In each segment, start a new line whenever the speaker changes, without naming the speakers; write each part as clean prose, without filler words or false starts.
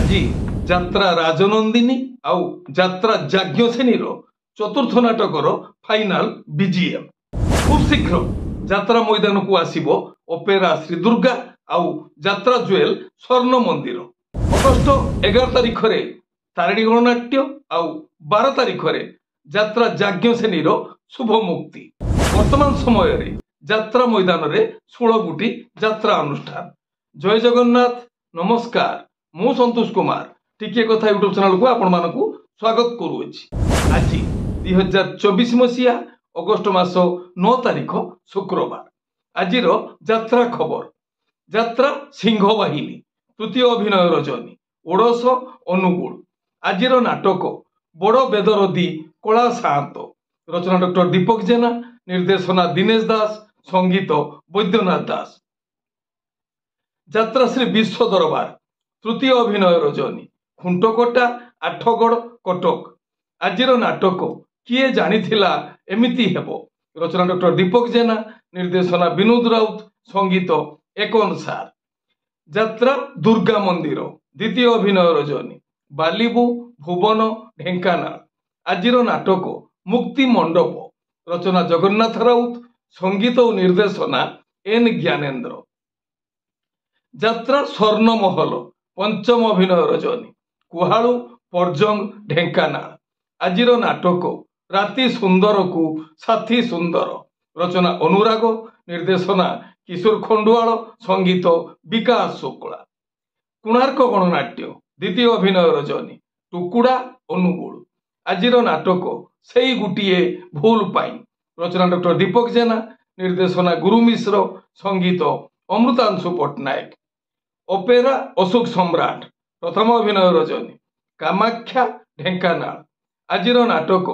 আজি যাত্রা রাজনন্দিনী আউ যাত্রা যাজ্ঞসেনীর চতুর্থ নাটকর ফাইনাল বিজিএম খুব শীঘ্র যাত্রা ময়দানকু আসিব অপেরা শ্রী দুর্গা আউ যাত্রা জুয়েল স্বর্ণ মন্দির। অগস্ট 11 তারিখরে তারিণী গণনাট্য আউ 12 তারিখরে যাত্রা যাজ্ঞসেনীর শুভ মুক্তি। বর্তমান সময়ের যাত্রা ময়দাନରେ 16 গোটি যাত্রা অনুষ্ঠান। জয় জগন্নাথ, নমস্কার। ମୁଁ ସନ୍ତୋଷ କୁମାର ଟିକିଏ କଥା ୟୁଟ୍ୟୁବ ଚ୍ୟାନେଲକୁ ଆପଣମାନଙ୍କୁ ସ୍ୱାଗତ କରୁଅଛି। ଆଜି 2024 ମସିହା ଅଗଷ୍ଟ ମାସ 9 ତାରିଖ ଶୁକ୍ରବାର। ଆଜିର ଯାତ୍ରା ଖବର। ଯାତ୍ରା ସିଂହ ବାହିନୀ ତୃତୀୟ ଅଭିନୟ ରଜନୀ ଓଡଶ ଅନୁଗୁଳ। ଆଜିର ନାଟକ ବଡ଼ ବେଦରଦୀ କଳା ସାଆନ୍ତ। ରଚନା ଡକ୍ଟର ଦୀପକ ଜେନା, ନିର୍ଦ୍ଦେଶନା ଦିନେଶ ଦାସ, ସଙ୍ଗୀତ ବୈଦ୍ୟନାଥ ଦାସ। ଯାତ୍ରା ଶ୍ରୀ ବିଶ୍ୱ ଦରବାର ତୃତୀୟ ଅଭିନୟ ରଜନୀ ଖୁଣ୍ଟକଟା ଆଠଗଡ଼ କଟକ। ଆଜିର ନାଟକ କିଏ ଜାଣିଥିଲା ଏମିତି ହେବ। ରଚନା ଡକ୍ଟର ଦୀପକ ଜେନା, ନିର୍ଦ୍ଦେଶନା ବିନୋଦ ରାଉତ, ସଙ୍ଗୀତ ଏକନ ସାର। ଯାତ୍ରା ଦୁର୍ଗା ମନ୍ଦିର ଦ୍ୱିତୀୟ ଅଭିନୟ ରଜନୀ ବାଲିବୁ ଭୁବନ ଢେଙ୍କାନାଳ। ଆଜିର ନାଟକ ମୁକ୍ତି ମଣ୍ଡପ। ରଚନା ଜଗନ୍ନାଥ ରାଉତ, ସଙ୍ଗୀତ ଓ ନିର୍ଦ୍ଦେଶନା ଏନ୍ ଜ୍ଞାନେନ୍ଦ୍ର। ଯାତ୍ରା ସ୍ୱର୍ଣ୍ଣ ମହଲ ପଞ୍ଚମ ଅଭିନୟ ରଜନୀ କୁହାଳୁ ପର୍ଜଙ୍ଗ ଢେଙ୍କାନାଳ। ଆଜିର ନାଟକ ରାତି ସୁନ୍ଦରକୁ ସାଥୀ ସୁନ୍ଦର। ରଚନା ଅନୁରାଗ, ନିର୍ଦ୍ଦେଶନା କିଶୋର ଖଣ୍ଡୁଆଳ, ସଙ୍ଗୀତ ବିକାଶ ଶୁକ୍ଳା। କୋଣାର୍କ ଗଣନାଟ୍ୟ ଦ୍ୱିତୀୟ ଅଭିନୟ ରଜନୀ ଟୁକୁଡ଼ା ଅନୁଗୁଳ। ଆଜିର ନାଟକ ସେଇ ଗୋଟିଏ ଭୁଲ ପାଇଁ। ରଚନା ଡକ୍ଟର ଦୀପକ ଜେନା, ନିର୍ଦ୍ଦେଶନା ଗୁରୁ ମିଶ୍ର, ସଙ୍ଗୀତ ଅମୃତାଂଶୁ ପଟ୍ଟନାୟକ। ଅପେରା ଅଶୋକ ସମ୍ରାଟ ପ୍ରଥମ ଅଭିନୟ ରଜନୀ କାମାକ୍ଷା ଢେଙ୍କାନାଳ। ଆଜିର ନାଟକ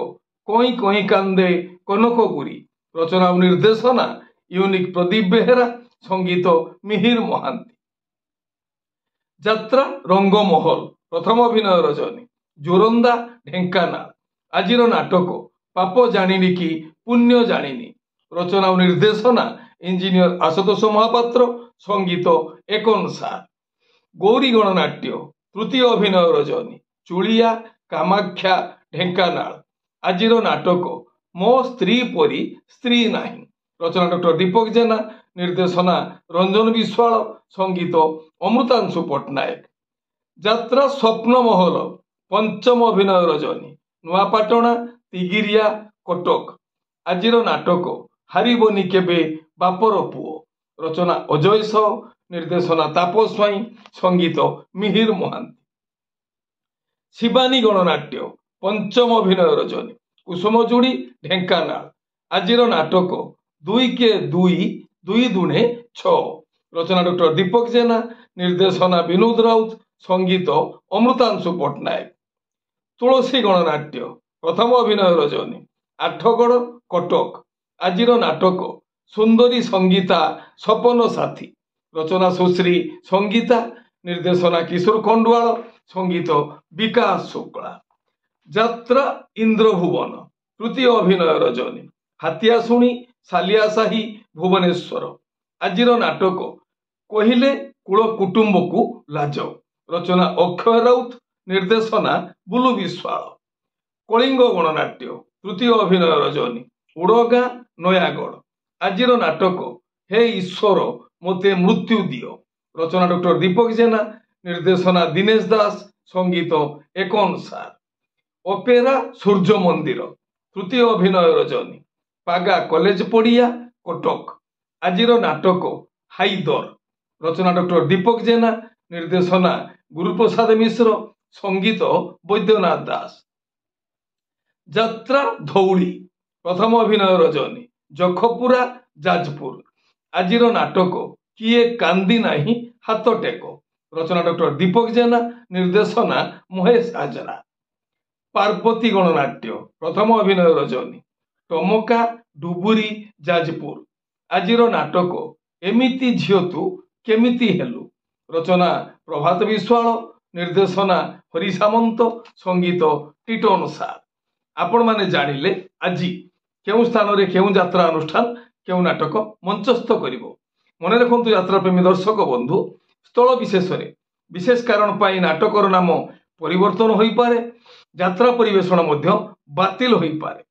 କଇଁ କଇଁ କାନ୍ଦେ କନକଗୁରି। ରଚନା ଓ ନିର୍ଦ୍ଦେଶନା ୟୁନିକ୍ ପ୍ରଦୀପ ବେହେରା, ସଙ୍ଗୀତ ମିହିର ମହାନ୍ତି। ଯାତ୍ରା ରଙ୍ଗମହଲ ପ୍ରଥମ ଅଭିନୟ ରଜନୀ ଜୋରନ୍ଦା ଢେଙ୍କାନାଳ। ଆଜିର ନାଟକ ପାପ ଜାଣିନି କି ପୁଣ୍ୟ ଜାଣିନି। ରଚନା ଓ ନିର୍ଦ୍ଦେଶନା ଇଞ୍ଜିନିୟର ଆଶୁତୋଷ ମହାପାତ୍ର, ସଙ୍ଗୀତ ଏକନ ସାର। ଗୌରୀ ଗଣନାଟ୍ୟ ତୃତୀୟ ଅଭିନୟ ରଜନୀ ଚୁଳିଆ କାମାକ୍ଷା ଢେଙ୍କାନାଳ। ଆଜିର ନାଟକ ମୋ ସ୍ତ୍ରୀ ପରି ସ୍ତ୍ରୀ ନାହିଁ। ରଚନା ଡକ୍ଟର ଦୀପକ ଜେନା, ନିର୍ଦ୍ଦେଶନା ରଞ୍ଜନ ବିଶ୍ୱାଳ, ସଙ୍ଗୀତ ଅମୃତାଂଶୁ ପଟ୍ଟନାୟକ। ଯାତ୍ରା ସ୍ୱପ୍ନ ମହଲ ପଞ୍ଚମ ଅଭିନୟ ରଜନୀ ନୂଆପାଟଣା ତିଗିରିଆ କଟକ। ଆଜିର ନାଟକ ହାରିବନି କେବେ ବାପର ପୁଅ। ରଚନା ଅଜୟ ସାହ, ନିର୍ଦ୍ଦେଶନା ତାପସ ସ୍ୱାଇଁ, ସଙ୍ଗୀତ ମିହିର ମହାନ୍ତି। ଶିବାନୀ ଗଣନାଟ୍ୟ ପଞ୍ଚମ ଅଭିନୟ ରଜନୀ କୁସୁମଯୋଡ଼ି ଢେଙ୍କାନାଳ। ଆଜିର ନାଟକ 2x2 2 ଦୁଣେ 6। ରଚନା ଡକ୍ଟର ଦୀପକ ଜେନା, ନିର୍ଦ୍ଦେଶନା ବିନୋଦ ରାଉତ, ସଙ୍ଗୀତ ଅମୃତାଂଶୁ ପଟ୍ଟନାୟକ। ତୁଳସୀ ଗଣନାଟ୍ୟ ପ୍ରଥମ ଅଭିନୟ ରଜନୀ ଆଠଗଡ଼ କଟକ। ଆଜିର ନାଟକ ସୁନ୍ଦରୀ ସଙ୍ଗୀତା ସପନ ସାଥୀ। ରଚନା ସୁଶ୍ରୀ ସଙ୍ଗୀତା, ନିର୍ଦ୍ଦେଶନା କିଶୋର ଖଣ୍ଡୁଆଳ, ସଙ୍ଗୀତ ବିକାଶ ଶୁକ୍ଳା। ଯାତ୍ରା ଇନ୍ଦ୍ରଭୁବନ ତୃତୀୟ ଅଭିନୟ ରଜନୀ ହାତିଆଶୁଣୀ ସାଲିଆସାହି ଭୁବନେଶ୍ୱର। ଆଜିର ନାଟକ କହିଲେ କୁଳ କୁଟୁମ୍ବକୁ ଲାଜ। ରଚନା ଅକ୍ଷୟ ରାଉତ, ନିର୍ଦ୍ଦେଶନା ବୁଲୁ ବିଶ୍ୱାଳ। କଳିଙ୍ଗ ଗଣନାଟ୍ୟ ତୃତୀୟ ଅଭିନୟ ରଜନୀ ଉଡ଼ଗାଁ ନୟାଗଡ଼। ଆଜିର ନାଟକ ହେ ଈଶ୍ୱର ମୋତେ ମୃତ୍ୟୁ ଦିଅ। ରଚନା ଡକ୍ଟର ଦୀପକ ଜେନା, ନିର୍ଦ୍ଦେଶନା ଦିନେଶ ଦାସ, ସଙ୍ଗୀତ ଏକନ ସାର। ଅପେରା ସୂର୍ଯ୍ୟ ମନ୍ଦିର ତୃତୀୟ ଅଭିନୟ ରଜନୀ ପାଗା କଲେଜ ପଡ଼ିଆ କଟକ। ଆଜିର ନାଟକ ହାଇଦର। ରଚନା ଡକ୍ଟର ଦୀପକ ଜେନା, ନିର୍ଦ୍ଦେଶନା ଗୁରୁପ୍ରସାଦ ମିଶ୍ର, ସଙ୍ଗୀତ ବୈଦ୍ୟନାଥ ଦାସ। ଯାତ୍ରା ଧଉଳି ପ୍ରଥମ ଅଭିନୟ ରଜନୀ ଜଖପୁରା ଯାଜପୁର। ଆଜିର ନାଟକ କିଏ କାନ୍ଦି ନାହିଁ ହାତ ଟେକ। ରଚନା ଡକ୍ଟର ଦୀପକ ଜେନା, ନିର୍ଦ୍ଦେଶନା ମହେଶ ହାଜରା। ପାର୍ବତୀ ଗଣନାଟ୍ୟ ପ୍ରଥମ ଅଭିନୟ ରଜନୀ ଟମକା ଡୁବୁରି ଯାଜପୁର। ଆଜିର ନାଟକ ଏମିତି ଝିଅ ତୁ କେମିତି ହେଲୁ। ରଚନା ପ୍ରଭାତ ବିଶ୍ୱାଳ, ନିର୍ଦ୍ଦେଶନା ହରି ସାମନ୍ତ, ସଙ୍ଗୀତ ଟିଟନ ସାର। ଆପଣମାନେ ଜାଣିଲେ ଆଜି କେଉଁ ସ୍ଥାନରେ କେଉଁ ଯାତ୍ରା ଅନୁଷ୍ଠାନ କେଉଁ ନାଟକ ମଞ୍ଚସ୍ଥ କରିବ। ମନେ ରଖନ୍ତୁ ଯାତ୍ରାପ୍ରେମୀ ଦର୍ଶକ ବନ୍ଧୁ, ସ୍ଥଳ ବିଶେଷରେ विशेष कारण पाई नाटकर नाम परिवर्तन हो पारे, यात्रा परिवेषण बातिल हो पारे।